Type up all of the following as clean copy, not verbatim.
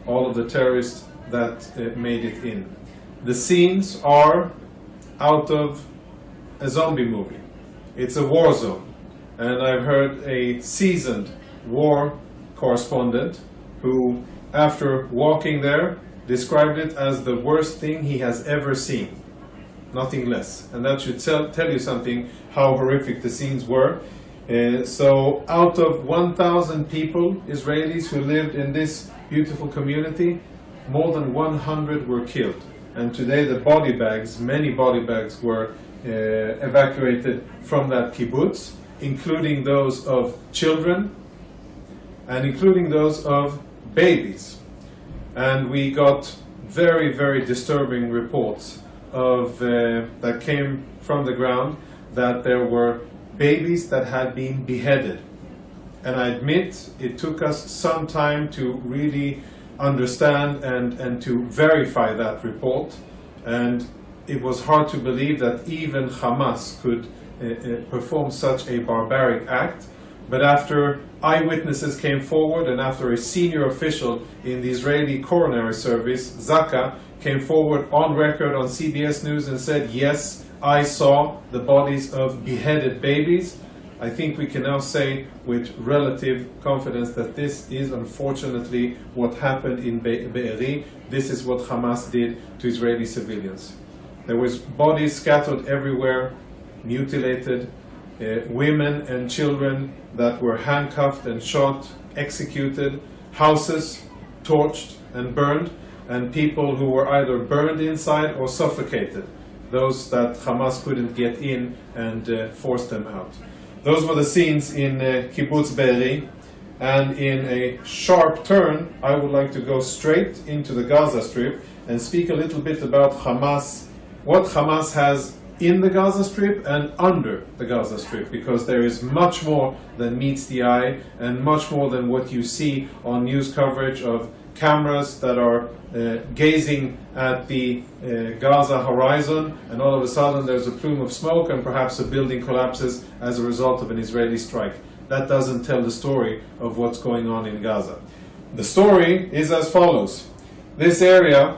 all of the terrorists that made it in. The scenes are out of a zombie movie. It's a war zone, and I've heard a seasoned war correspondent who, after walking there, described it as the worst thing he has ever seen. Nothing less. And that should tell you something how horrific the scenes were. So out of 1,000 people, Israelis who lived in this beautiful community, more than 100 were killed. And today the body bags, many body bags, were evacuated from that kibbutz, including those of children and including those of babies. And we got very, very disturbing reports of that came from the ground that there were babies that had been beheaded. And I admit it took us some time to really understand and to verify that report. And it was hard to believe that even Hamas could perform such a barbaric act. But after eyewitnesses came forward and after a senior official in the Israeli coronary service, Zaka, came forward on record on CBS News and said, yes, I saw the bodies of beheaded babies, I think we can now say with relative confidence that this is unfortunately what happened in Be'eri. This is what Hamas did to Israeli civilians. There was bodies scattered everywhere, mutilated, women and children that were handcuffed and shot, executed, houses torched and burned, and people who were either burned inside or suffocated, those that Hamas couldn't get in and forced them out. Those were the scenes in Kibbutz Be'eri, and in a sharp turn, I would like to go straight into the Gaza Strip and speak a little bit about Hamas, what Hamas has in the Gaza Strip and under the Gaza Strip, because there is much more than meets the eye and much more than what you see on news coverage of cameras that are gazing at the Gaza horizon, and all of a sudden there's a plume of smoke and perhaps a building collapses as a result of an Israeli strike. That doesn't tell the story of what's going on in Gaza. The story is as follows. This area,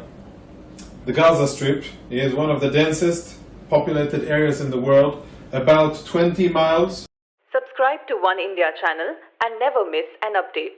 the Gaza Strip, is one of the densest populated areas in the world, about 20 miles. Subscribe to OneIndia channel and never miss an update.